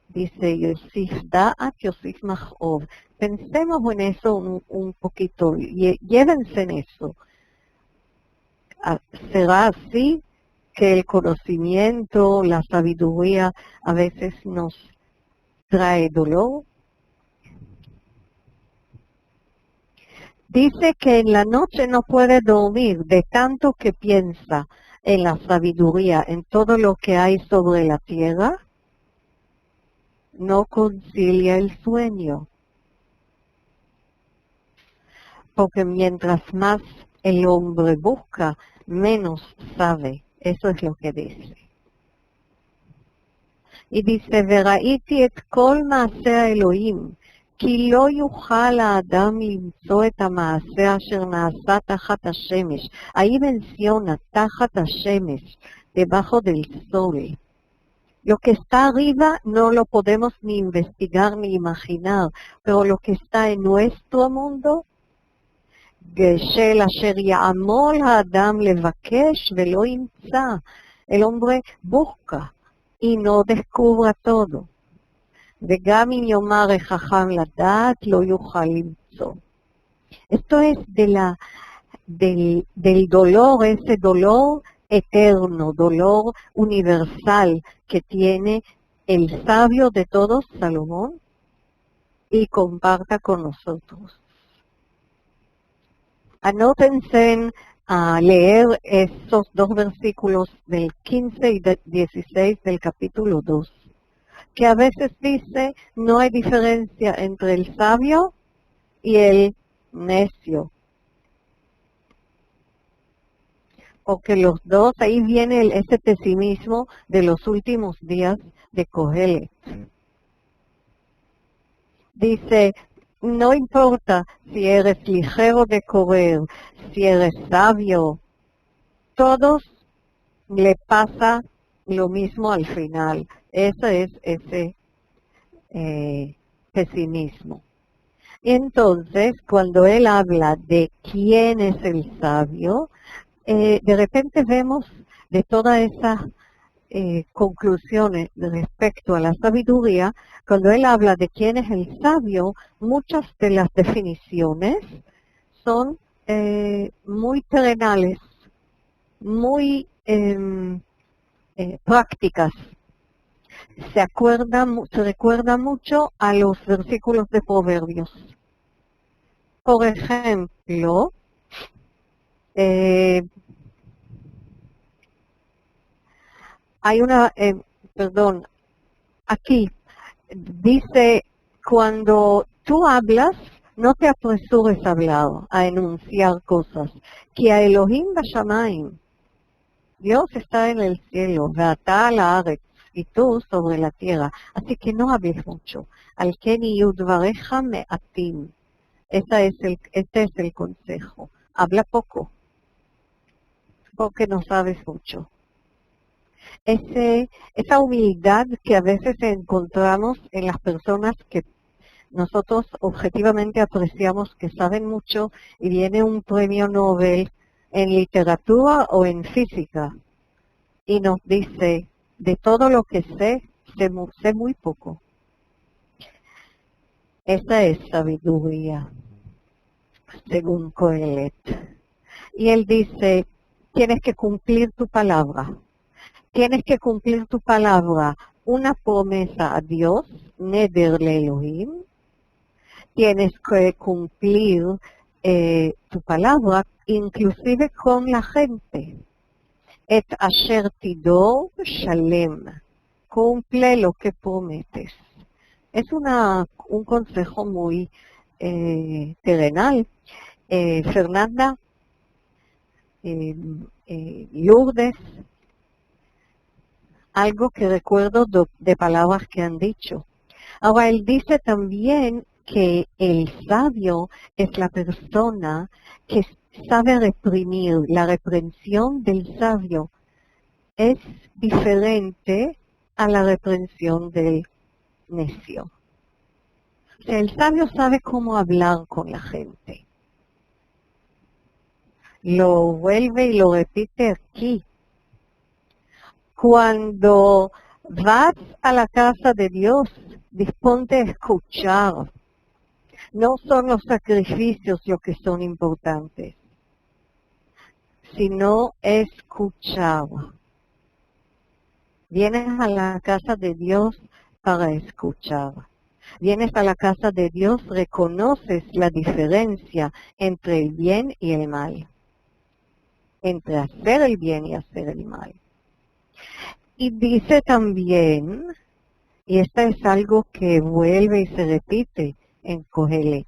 Dice Yosif Da'at, Yosif Machov. Pensemos en eso un poquito, llévense en eso. ¿Será así que el conocimiento, la sabiduría a veces nos trae dolor? Dice que en la noche no puede dormir de tanto que piensa en la sabiduría, en todo lo que hay sobre la tierra, no concilia el sueño. Porque mientras más el hombre busca, menos sabe. Eso es lo que dice. Y dice, Veraiti et kol maaseh Elohim, כי לא יוכל האדם למצוא את המעשה אשר נעשה תחת השמש. Ahí menciona תחת השמש, debajo del sol. Lo que está arriba no lo podemos ni investigar ni imaginar, pero lo que está en nuestro mundo, של אשר יעמול האדם לבקש ולא ימצא. El hombre busca y no descubra todo. וגם אם יאמר החכם לדעת, לא יוכל למצוא. Esto es del dolor, ese dolor eterno, dolor universal que tiene el sabio de todos, Salomón, y comparta con nosotros. Anótense a leer esos dos versículos del 15 y 16 del capítulo 2, que a veces dice, no hay diferencia entre el sabio y el necio. Porque los dos, ahí viene ese pesimismo de los últimos días de Kohelet. Dice, no importa si eres ligero de correr, si eres sabio, todos le pasa lo mismo al final. Ese es ese pesimismo. Y entonces, cuando él habla de quién es el sabio, de repente vemos de todas esas conclusiones respecto a la sabiduría, cuando él habla de quién es el sabio, muchas de las definiciones son muy terrenales, muy prácticas. Se recuerda mucho a los versículos de Proverbios. Por ejemplo, hay una, aquí dice, cuando tú hablas, no te apresures a hablar, a enunciar cosas. Que a Elohim Bashamayim, Dios está en el cielo, Ve'ata la'aretz, y tú sobre la tierra. Así que no hables mucho. Al ken yiyu dvareja me'atim. Este es el consejo. Habla poco, porque no sabes mucho. Esa humildad que a veces encontramos en las personas que nosotros objetivamente apreciamos, que saben mucho, y viene un premio Nobel en literatura o en física, y nos dice, de todo lo que sé muy poco. Esa es sabiduría, según Kohelet. Y él dice, tienes que cumplir tu palabra. Tienes que cumplir tu palabra, una promesa a Dios, neder le Elohim. Tienes que cumplir tu palabra, inclusive con la gente. Et asher tidor shalem. Cumple lo que prometes. Es un consejo muy terrenal. Fernanda, Lourdes, algo que recuerdo de palabras que han dicho. Ahora, él dice también que el sabio es la persona que sabe reprimir. La reprensión del sabio es diferente a la reprensión del necio. O sea, el sabio sabe cómo hablar con la gente. Lo vuelve y lo repite aquí. Cuando vas a la casa de Dios, disponte a escuchar. No son los sacrificios los que son importantes, sino escuchar. Vienes a la casa de Dios para escuchar. Vienes a la casa de Dios, reconoces la diferencia entre el bien y el mal. Entre hacer el bien y hacer el mal. Y dice también, y esto es algo que vuelve y se repite en Kohelet,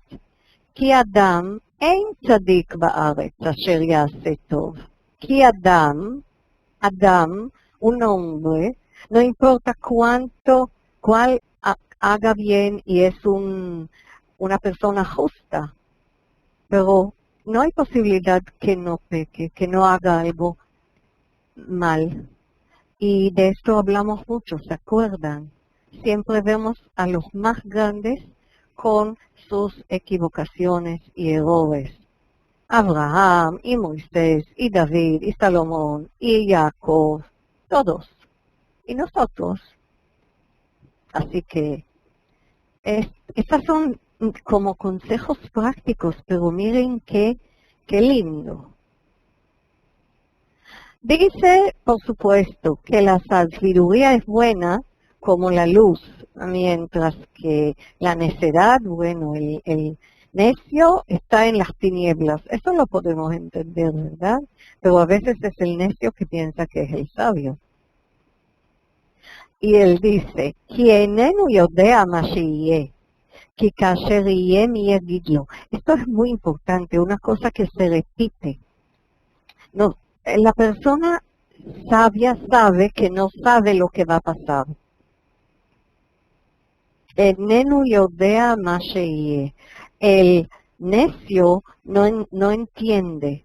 Ki Adam ein tzadik ba'aretz asher ya'aseh tov. Ki Adam, un hombre, no importa cuál haga bien y es una persona justa, pero no hay posibilidad que no peque, que no haga algo mal. Y de esto hablamos mucho, ¿se acuerdan? Siempre vemos a los más grandes con sus equivocaciones y errores. Abraham, y Moisés, y David, y Salomón, y Jacob, todos. Y nosotros. Así que estas son como consejos prácticos, pero miren qué lindo. Dice, por supuesto, que la sabiduría es buena como la luz, mientras que la necedad, bueno, el necio está en las tinieblas. Eso lo podemos entender, ¿verdad? Pero a veces es el necio que piensa que es el sabio. Y él dice, "Kienenu yodea ma sheyeh, ki kasher yeh mi yagid lo". Esto es muy importante, una cosa que se repite. No, la persona sabia sabe que no sabe lo que va a pasar. Enenu yodea ma sheyeh. El necio no entiende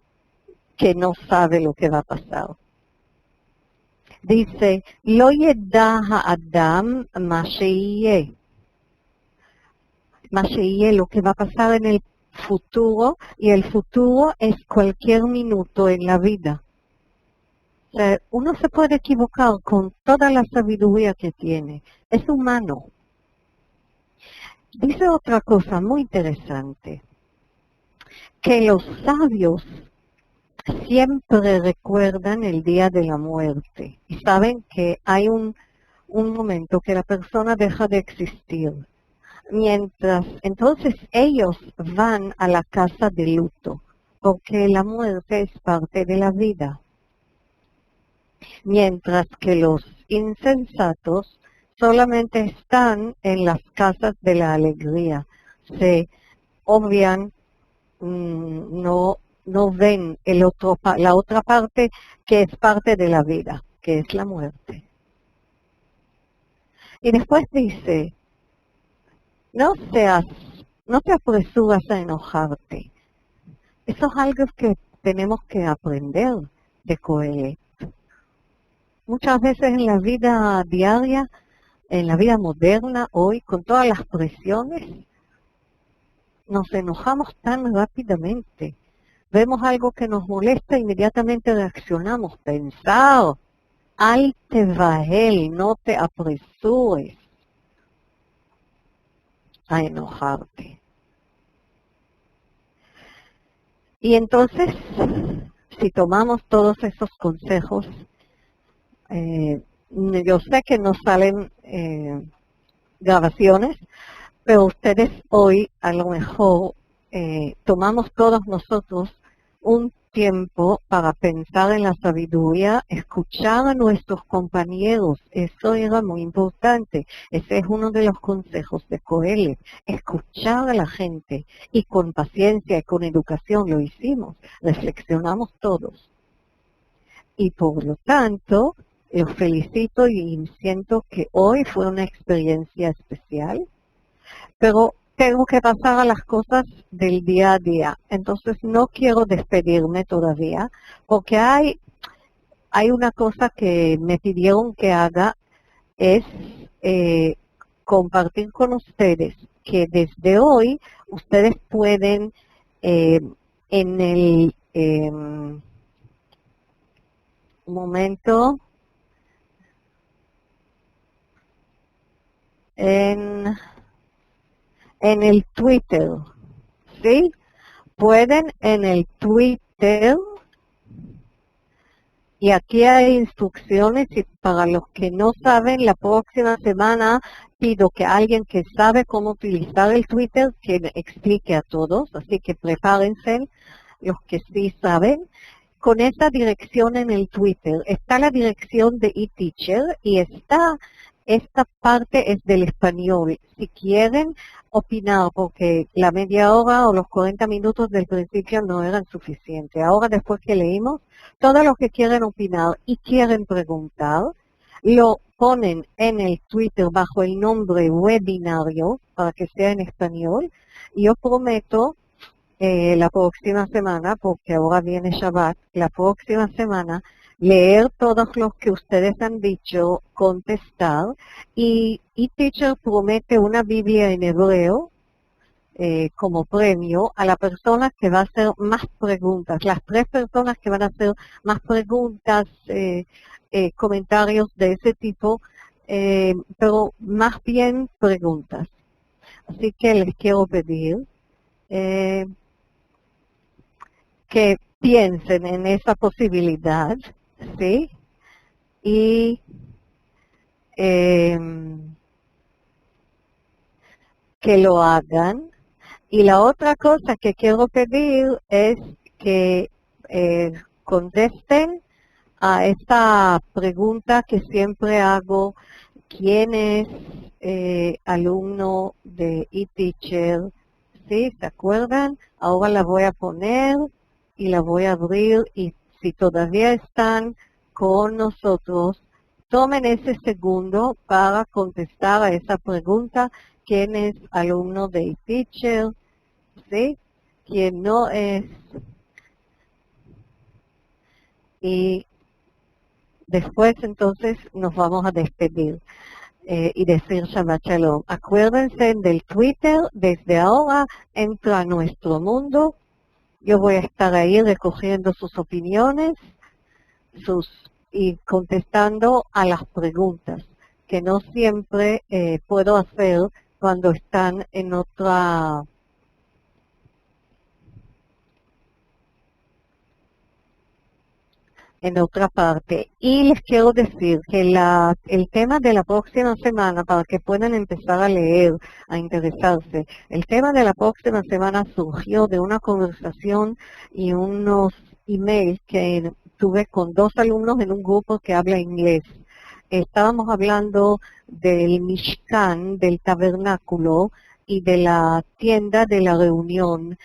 que no sabe lo que va a pasar. Dice, lo yeda ha'adam ma sheyeh. Ma sheyeh, lo que va a pasar en el futuro, y el futuro es cualquier minuto en la vida. O sea, uno se puede equivocar con toda la sabiduría que tiene. Es humano. Dice otra cosa muy interesante, que los sabios siempre recuerdan el día de la muerte y saben que hay un momento que la persona deja de existir. Entonces ellos van a la casa de luto, porque la muerte es parte de la vida. Mientras que los insensatos solamente están en las casas de la alegría. Se obvian, no ven la otra parte que es parte de la vida, que es la muerte. Y después dice, no te apresuras a enojarte. Eso es algo que tenemos que aprender de Coelet. Muchas veces en la vida diaria, en la vida moderna, hoy, con todas las presiones, nos enojamos tan rápidamente. Vemos algo que nos molesta, inmediatamente reaccionamos. Pensar, al tevahel, no te apresures a enojarte. Y entonces, si tomamos todos esos consejos, yo sé que no salen grabaciones, pero ustedes hoy a lo mejor tomamos todos nosotros un tiempo para pensar en la sabiduría, escuchar a nuestros compañeros. Eso era muy importante. Ese es uno de los consejos de Coelet, escuchar a la gente, y con paciencia y con educación lo hicimos, reflexionamos todos. Y por lo tanto, los felicito y siento que hoy fue una experiencia especial, pero tengo que pasar a las cosas del día a día. Entonces no quiero despedirme todavía, porque hay una cosa que me pidieron que haga, es compartir con ustedes que desde hoy ustedes pueden en el momento, en el Twitter, ¿sí? Pueden en el Twitter, y aquí hay instrucciones, y para los que no saben, la próxima semana pido que alguien que sabe cómo utilizar el Twitter, que explique a todos, así que prepárense los que sí saben. Con esta dirección en el Twitter está la dirección de eTeacher, y esta parte es del español. Si quieren opinar, porque la media hora o los 40 minutos del principio no eran suficientes. Ahora, después que leímos, todos los que quieren opinar y quieren preguntar, lo ponen en el Twitter bajo el nombre webinario, para que sea en español. Y yo prometo la próxima semana, porque ahora viene Shabbat, la próxima semana, leer todos los que ustedes han dicho, contestar, y eTeacher promete una Biblia en hebreo como premio a la persona que va a hacer más preguntas. Las 3 personas que van a hacer más preguntas, comentarios de ese tipo, pero más bien preguntas. Así que les quiero pedir que piensen en esa posibilidad, ¿sí? Y que lo hagan. Y la otra cosa que quiero pedir es que contesten a esta pregunta que siempre hago: ¿quién es alumno de eTeacher? ¿Sí? ¿Se acuerdan? Ahora la voy a poner y la voy a abrir, y si todavía están con nosotros, tomen ese segundo para contestar a esa pregunta: ¿quién es alumno de eTeacher? ¿Sí? ¿Quién no es? Y después entonces nos vamos a despedir y decir Shabbat Shalom. Acuérdense del Twitter, desde ahora entra a nuestro mundo. Yo voy a estar ahí recogiendo sus opiniones y contestando a las preguntas, que no siempre puedo hacer cuando están en otra parte. Y les quiero decir que el tema de la próxima semana, para que puedan empezar a leer, a interesarse, el tema de la próxima semana surgió de una conversación y unos emails que tuve con 2 alumnos en un grupo que habla inglés. Estábamos hablando del Mishkan, del tabernáculo y de la tienda de la reunión,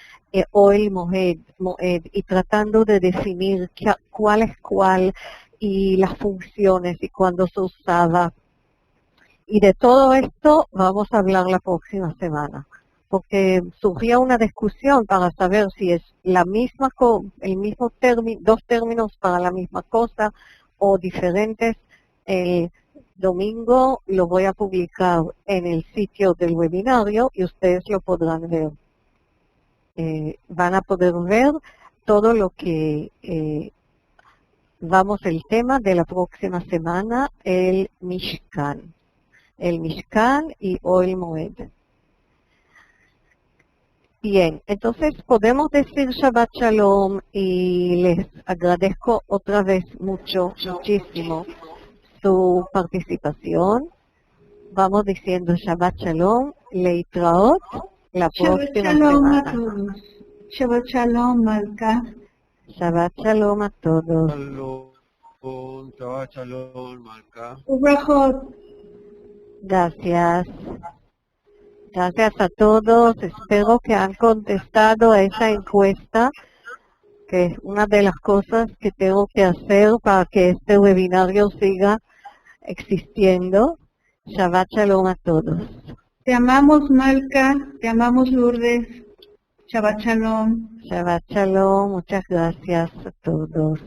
Ohel Moed, y tratando de definir cuál es cuál y las funciones y cuándo se usaba. Y de todo esto vamos a hablar la próxima semana, porque surgía una discusión para saber si es la misma el mismo término, 2 términos para la misma cosa o diferentes. El domingo lo voy a publicar en el sitio del webinario y ustedes lo podrán ver. Van a poder ver todo lo que el tema de la próxima semana, el Mishkan y Ohel Moed. Bien, entonces podemos decir Shabbat Shalom, y les agradezco otra vez muchísimo su participación. Vamos diciendo Shabbat Shalom, Leitraot, la próxima semana. Shabbat Shalom, Malka. Shabbat Shalom a todos. Shabbat Shalom, Malka. Ubrachot. Gracias. Gracias a todos. Espero que han contestado a esa encuesta, que es una de las cosas que tengo que hacer para que este webinario siga existiendo. Shabbat Shalom a todos. Te amamos, Malka. Te amamos, Lourdes. Shabbat Shalom. Shabbat Shalom. Muchas gracias a todos.